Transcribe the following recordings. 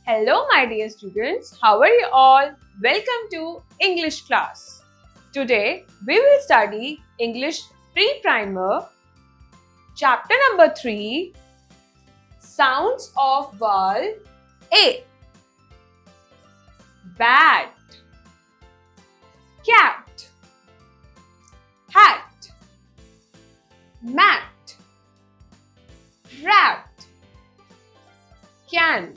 Hello my dear students, how are you all? Welcome to English class. Today we will study English Pre-Primer, chapter number 3, Sounds of Vowel A. Bat, cat, hat, mat, rat, can,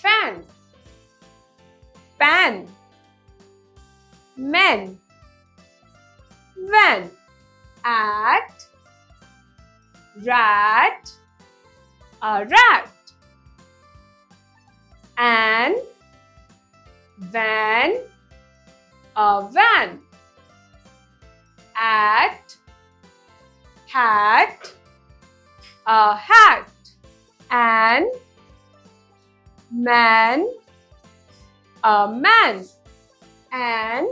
fan, pan, men, van, at, rat, a rat, an, van, a van, at, hat, a hat, an, man, a man, and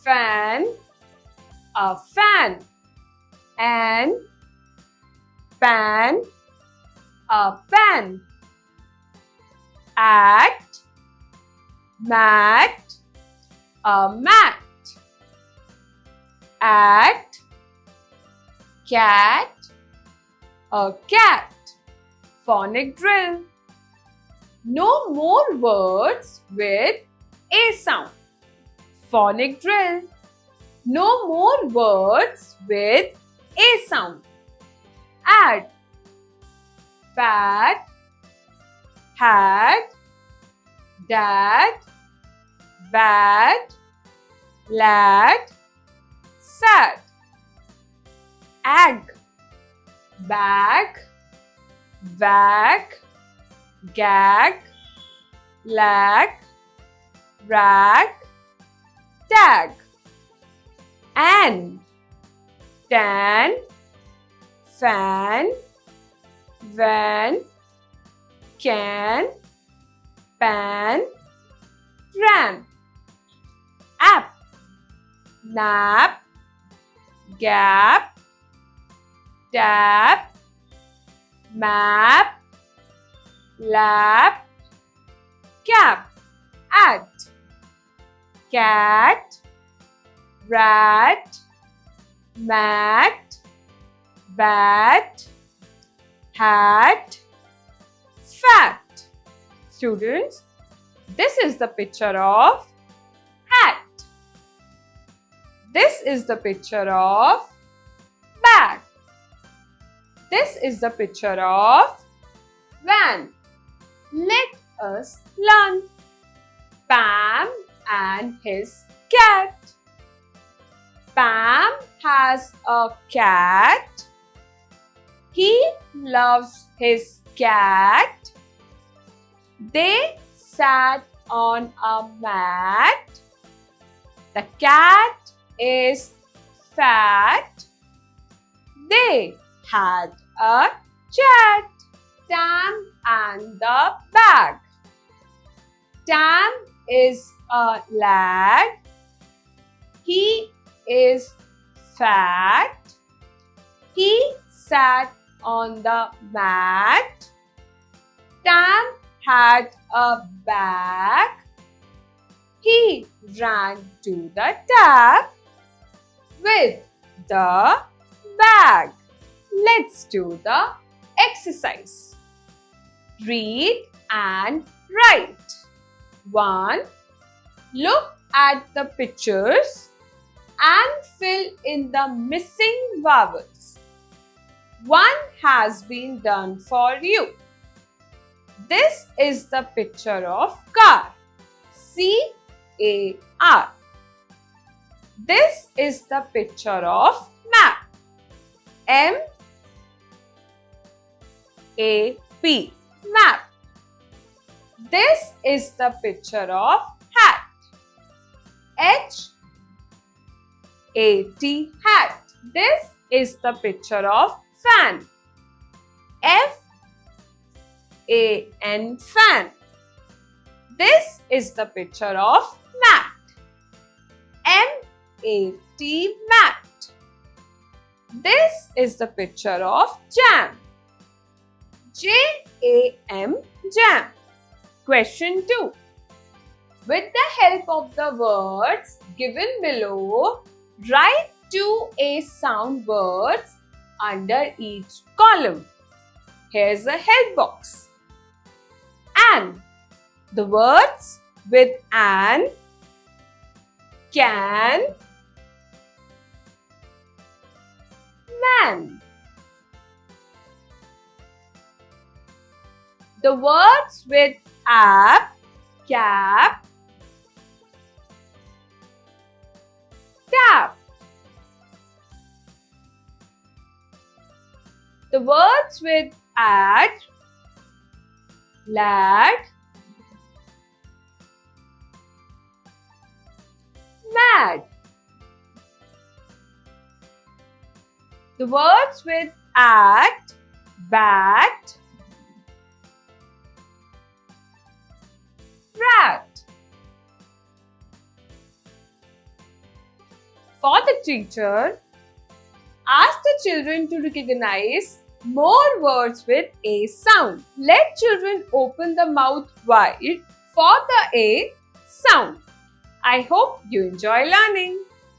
fan, a fan, and pan, a pan, at, mat, a mat, at, cat, a cat. Phonic drill. No more words with A sound. Phonic drill. No more words with A sound. Add bat, hat, dad, bat, lad, sat. Egg, bag, wag, gag, lag, rag, tag, an, tan, fan, van, can, pan, ran, app, nap, gap, tap, map, lap, cap, at, cat, rat, mat, bat, hat, fat. Students, this is the picture of hat. This is the picture of bag. This is the picture of van. Let us learn. Pam and his cat. Pam has a cat. He loves his cat. They sat on a mat. The cat is fat. They had a chat. Tam and the bag. Tam is a lad. He is fat. He sat on the mat. Tam had a bag. He ran to the tap with the bag. Let's do the exercise. Read and write. 1. Look at the pictures and fill in the missing vowels. 1 has been done for you. This is the picture of car. C-A-R. This is the picture of map. M-A-P. Map. This is the picture of hat. H-A-T. Hat. This is the picture of fan. F-A-N. Fan. This is the picture of mat. M-A-T. Mat. This is the picture of jam. J-A-M, jam. Question 2. With the help of the words given below, write 2 A sound words under each column. Here's a help box. An. The words with an, can, man. The words with app, cap, tap. The words with ad, lad, mad. The words with at, bat, rat. For the teacher, ask the children to recognize more words with A sound. Let children open the mouth wide for the A sound. I hope you enjoy learning.